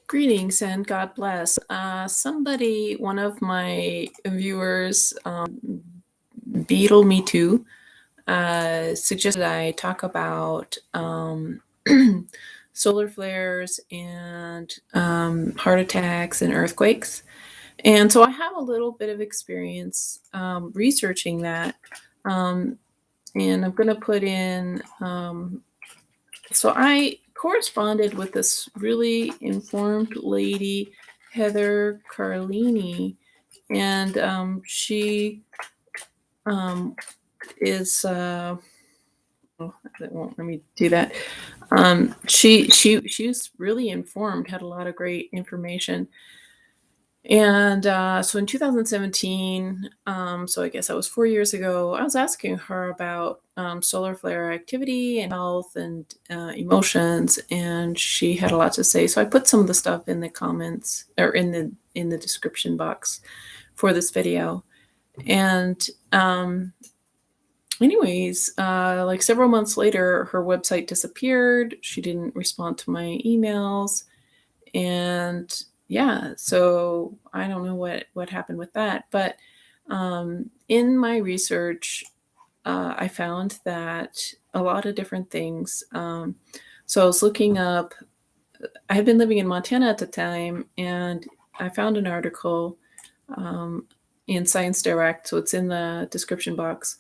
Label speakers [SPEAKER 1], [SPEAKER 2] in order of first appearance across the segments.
[SPEAKER 1] Greetings and God bless. One of my viewers, Beetle Me Too, suggested I talk about solar flares and heart attacks and earthquakes. And so I have a little bit of experience researching that. And I'm going to put in, so I corresponded with this really informed lady, Heather Carlini, and she is. Oh, it won't let me do that. She was really informed, had a lot of great information, and so in 2017, so I guess that was 4 years ago, I was asking her about solar flare activity and health and emotions, and she had a lot to say. So I put some of the stuff in the comments or in the description box for this video. And anyways, like several months later, her website disappeared. She didn't respond to my emails, and yeah, so I don't know what happened with that, but in my research, I found that a lot of different things. So I was looking up. I had been living in Montana at the time, and I found an article in Science Direct, so it's in the description box.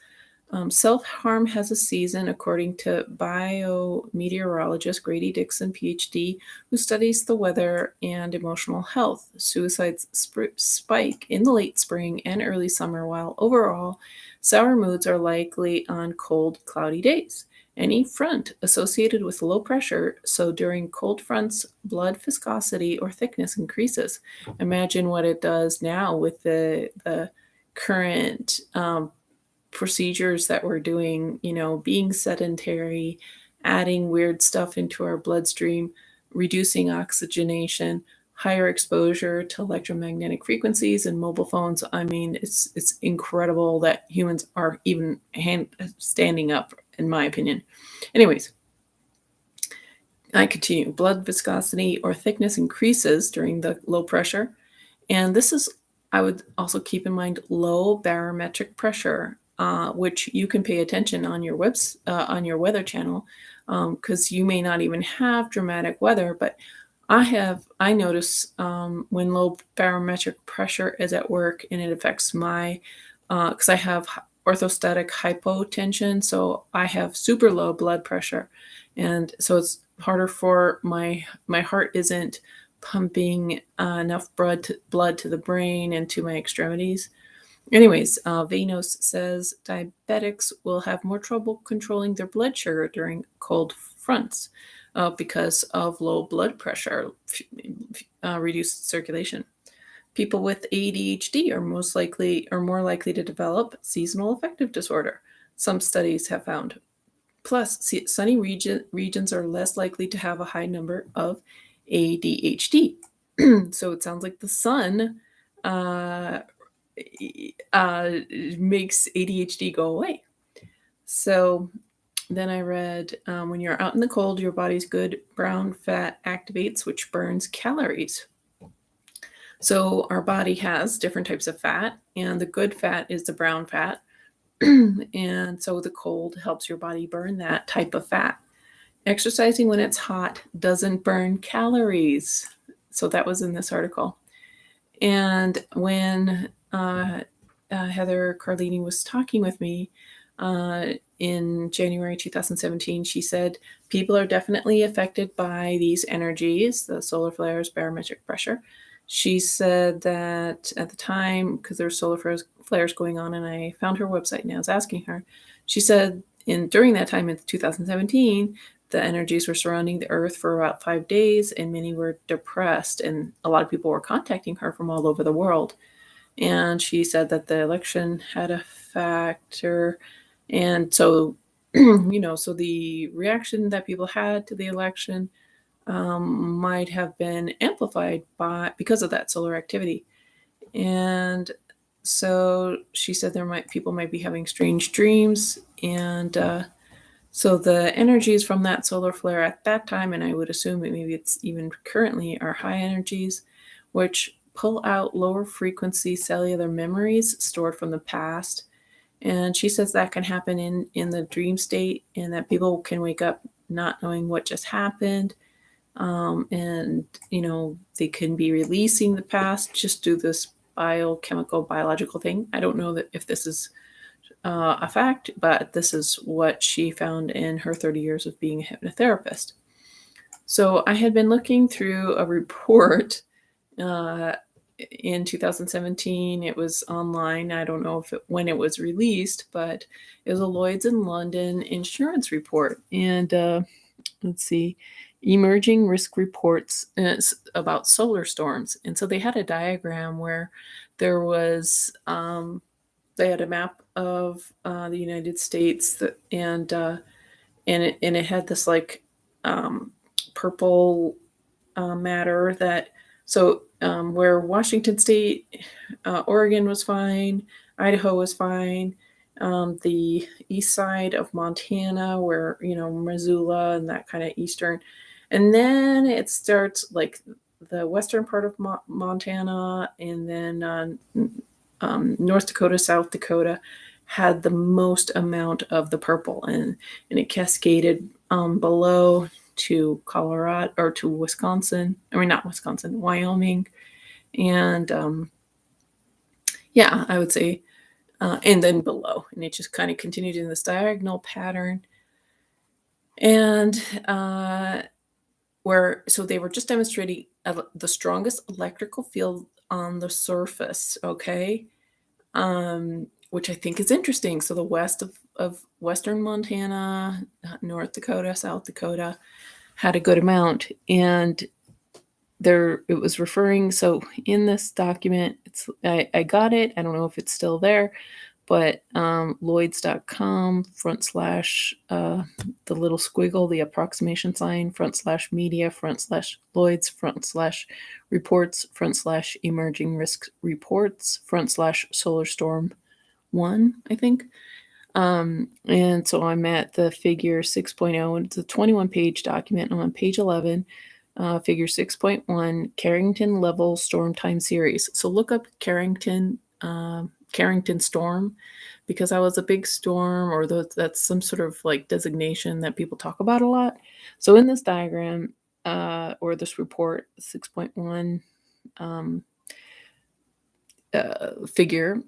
[SPEAKER 1] Self-harm has a season, according to biometeorologist Grady Dixon, Ph.D., who studies the weather and emotional health. Suicides spike in the late spring and early summer, while overall sour moods are likely on cold, cloudy days. Any front associated with low pressure, so during cold fronts, blood viscosity or thickness increases. Imagine what it does now with the current procedures that we're doing, being sedentary, adding weird stuff into our bloodstream, reducing oxygenation, higher exposure to electromagnetic frequencies and mobile phones. I mean, it's incredible that humans are even standing up, in my opinion. Anyways, I continue. Blood viscosity or thickness increases during the low pressure. And this is, I would also keep in mind, low barometric pressure, which you can pay attention on your on your weather channel, because you may not even have dramatic weather, but I notice when low barometric pressure is at work, and it affects my, because I have orthostatic hypotension, so I have super low blood pressure, and so it's harder for my heart isn't pumping enough blood to the brain and to my extremities. Anyways, Vanos says diabetics will have more trouble controlling their blood sugar during cold fronts because of low blood pressure, reduced circulation. People with ADHD are more likely to develop seasonal affective disorder. Some studies have found. Plus, sunny regions are less likely to have a high number of ADHD. So it sounds like the sun makes ADHD go away. So then I read, when you're out in the cold, your body's good brown fat activates, which burns calories. So our body has different types of fat, and the good fat is the brown fat. And so the cold helps your body burn that type of fat. Exercising when it's hot doesn't burn calories. So that was in this article. And when Heather Carlini was talking with me in January 2017, she said people are definitely affected by these energies, the solar flares, barometric pressure. She said that at the time, because there were solar flares going on, and I found her website and I was asking her, she said during that time in 2017, the energies were surrounding the Earth for about 5 days, and many were depressed, and a lot of people were contacting her from all over the world. And she said that the election had a factor, and so so the reaction that people had to the election might have been amplified because of that solar activity. And so she said people might be having strange dreams, and So the energies from that solar flare at that time, and I would assume that maybe it's even currently, are high energies, which pull out lower frequency cellular memories stored from the past. And she says that can happen in the dream state, and that people can wake up not knowing what just happened. And, they can be releasing the past just do this biochemical, biological thing. I don't know that if this is a fact, but this is what she found in her 30 years of being a hypnotherapist. So I had been looking through a report in 2017. It was online. I don't know when it was released, but it was a Lloyds in London insurance report. And let's see, emerging risk reports about solar storms. And so they had a diagram where there was they had a map of the United States and it had this like purple matter that where Washington State, Oregon was fine, Idaho was fine, the east side of Montana, where Missoula and that kind of eastern, and then it starts like the western part of Montana, and then North Dakota, South Dakota had the most amount of the purple, and it cascaded below to Colorado or to Wisconsin. I mean, not Wisconsin, Wyoming, and I would say, and then below, and it just kind of continued in this diagonal pattern, and so they were just demonstrating the strongest electrical field on the surface, okay, which I think is interesting. So the west of western Montana, North Dakota, South Dakota had a good amount, and it was referring. So in this document, I got it. I don't know if it's still there, but Lloyds.com / the little squiggle, the approximation sign / media / Lloyds / reports / emerging risk reports / solar storm 1, I think. And so I'm at the figure 6.0, and it's a 21-page document. I'm on page 11, figure 6.1, Carrington level storm time series. So look up Carrington storm, because that was a big storm, or that's some sort of like designation that people talk about a lot. So in this diagram, or this report, 6.1 figure,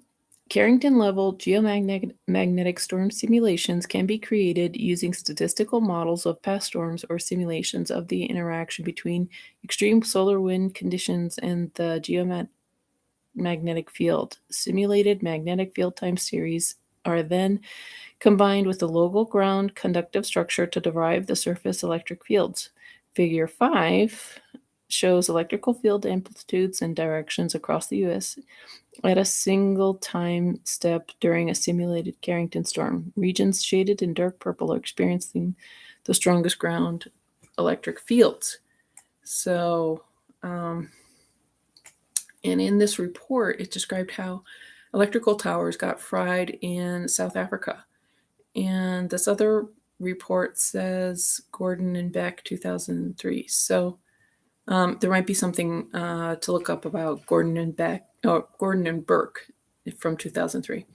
[SPEAKER 1] Carrington level geomagnetic storm simulations can be created using statistical models of past storms or simulations of the interaction between extreme solar wind conditions and the geomagnetic field. Simulated magnetic field time series are then combined with the local ground conductive structure to derive the surface electric fields. Figure 5 shows electrical field amplitudes and directions across the U.S. at a single time step during a simulated Carrington storm. Regions shaded in dark purple are experiencing the strongest ground electric fields. So, and in this report, it described how electrical towers got fried in South Africa. And this other report says Gordon and Beck, 2003. So there might be something to look up about Gordon and Burke from 2003.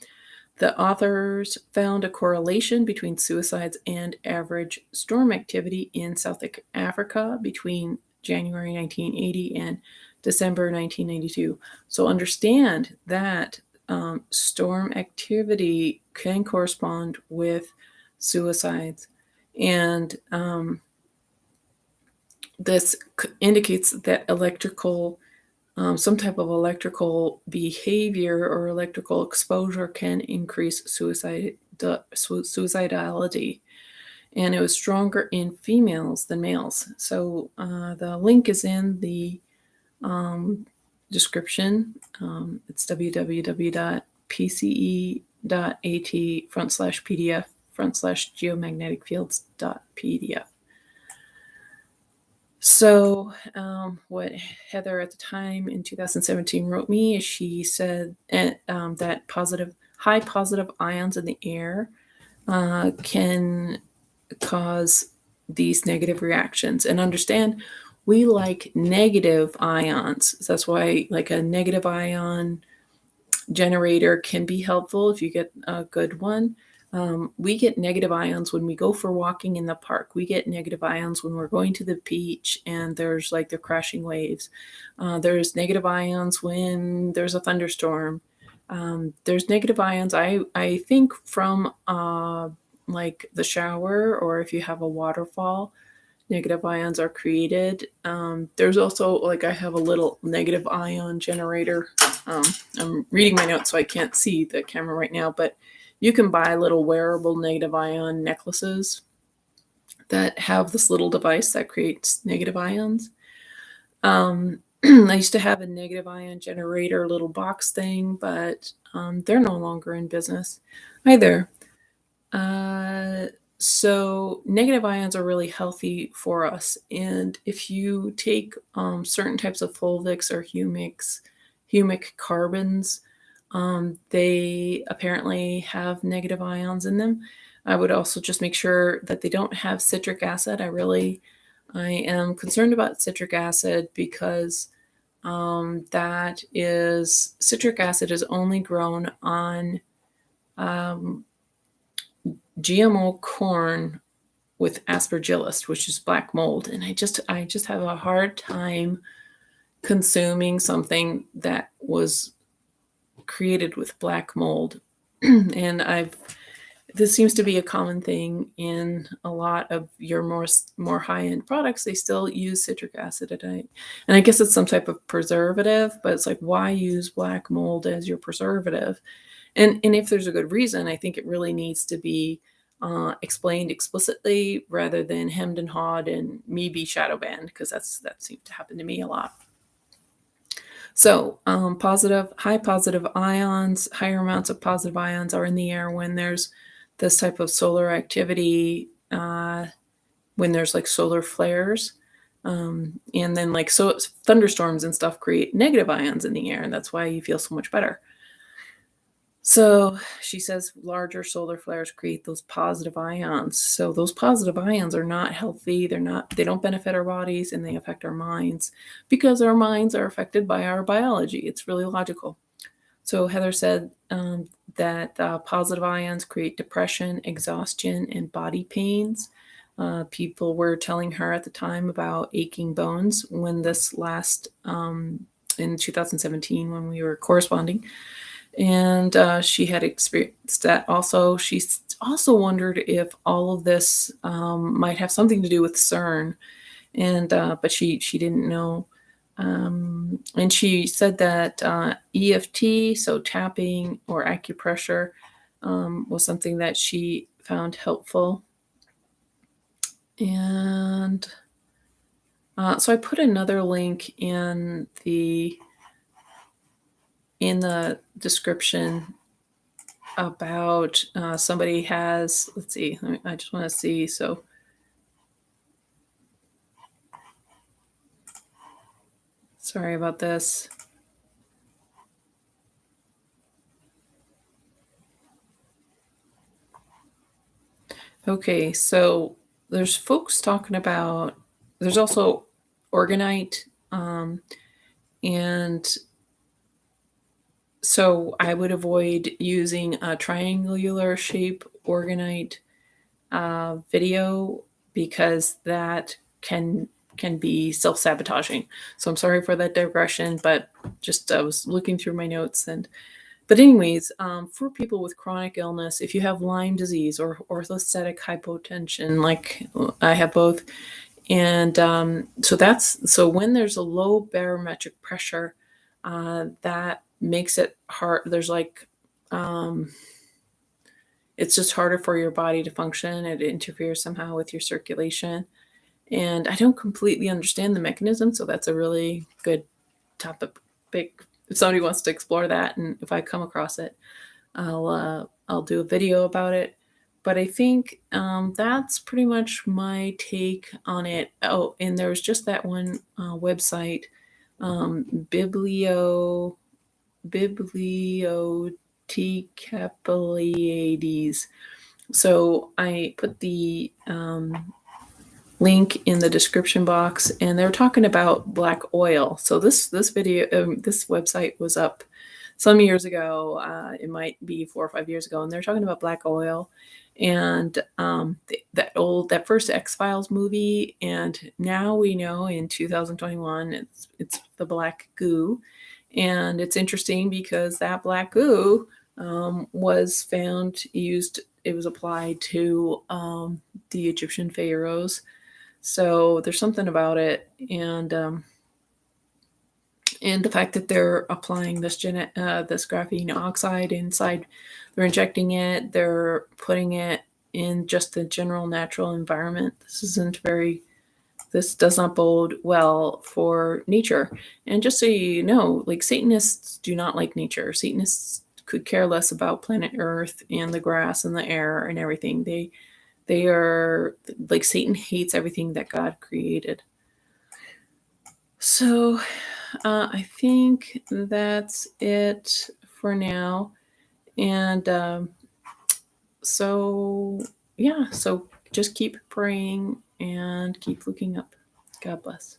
[SPEAKER 1] The authors found a correlation between suicides and average storm activity in South Africa between January 1980 and December 1992. So understand that storm activity can correspond with suicides. And this indicates that some type of electrical behavior or electrical exposure can increase suicidality. And it was stronger in females than males. So the link is in the description. It's www.pce.at / geomagneticfields.pdf. So what Heather at the time in 2017 wrote me is she said that high positive ions in the air can cause these negative reactions. And understand, we like negative ions. So that's why like a negative ion generator can be helpful if you get a good one. We get negative ions when we go for walking in the park. We get negative ions when we're going to the beach and there's like the crashing waves. There's negative ions when there's a thunderstorm. There's negative ions, I think, from like the shower, or if you have a waterfall, negative ions are created. There's also, like, I have a little negative ion generator. I'm reading my notes, so I can't see the camera right now, but you can buy little wearable negative ion necklaces that have this little device that creates negative ions. I used to have a negative ion generator little box thing, but they're no longer in business either. So negative ions are really healthy for us. And if you take certain types of fulvics or humic carbons, they apparently have negative ions in them. I would also just make sure that they don't have citric acid. I am concerned about citric acid because citric acid is only grown on GMO corn with aspergillus, which is black mold, and I just have a hard time consuming something that was created with black mold. And this seems to be a common thing in a lot of your more high-end products. They still use citric acid, and I guess it's some type of preservative, but it's like, why use black mold as your preservative? And if there's a good reason, I think it really needs to be explained explicitly rather than hemmed and hawed and me be shadow banned, because that seemed to happen to me a lot. So high positive ions, higher amounts of positive ions are in the air when there's this type of solar activity, when there's like solar flares. And then like thunderstorms and stuff create negative ions in the air, and that's why you feel so much better. So she says larger solar flares create those positive ions. So those positive ions are not healthy. They don't benefit our bodies, and they affect our minds because our minds are affected by our biology. It's really logical. So Heather said that positive ions create depression, exhaustion, and body pains. People were telling her at the time about aching bones when this last, in 2017, when we were corresponding. And she had experienced that also. She also wondered if all of this might have something to do with CERN, and but she didn't know. And she said that EFT, so tapping or acupressure, was something that she found helpful. And so I put another link in the description about somebody has, let's see, I just want to see. So sorry about this. Okay, so there's folks talking about, there's also orgonite, and so I would avoid using a triangular shape orgonite video, because that can be self-sabotaging. So I'm sorry for that digression, but just I was looking through my notes. But anyways, for people with chronic illness, if you have Lyme disease or orthostatic hypotension, like I have both, and so when there's a low barometric pressure, that makes it hard. There's like it's just harder for your body to function. It interferes somehow with your circulation. And I don't completely understand the mechanism, so that's a really good topic. If somebody wants to explore that, and if I come across it, I'll do a video about it. But I think that's pretty much my take on it. Oh, and there was just that one website, Bibliotecapiades. So I put the link in the description box, and they're talking about black oil. So this video, this website was up some years ago. It might be 4 or 5 years ago, and they're talking about black oil and that first X-Files movie. And now we know in 2021 it's the black goo, and it's interesting because that black goo was found used. It was applied to the Egyptian pharaohs. So there's something about it, and the fact that they're applying this graphene oxide inside, they're injecting it, they're putting it in just the general natural environment. This does not bode well for nature. And just so you know, like, Satanists do not like nature. Satanists could care less about planet Earth and the grass and the air and everything. They are like, Satan hates everything that God created. So I think that's it for now. And so, yeah, so just keep praying and keep looking up. God bless.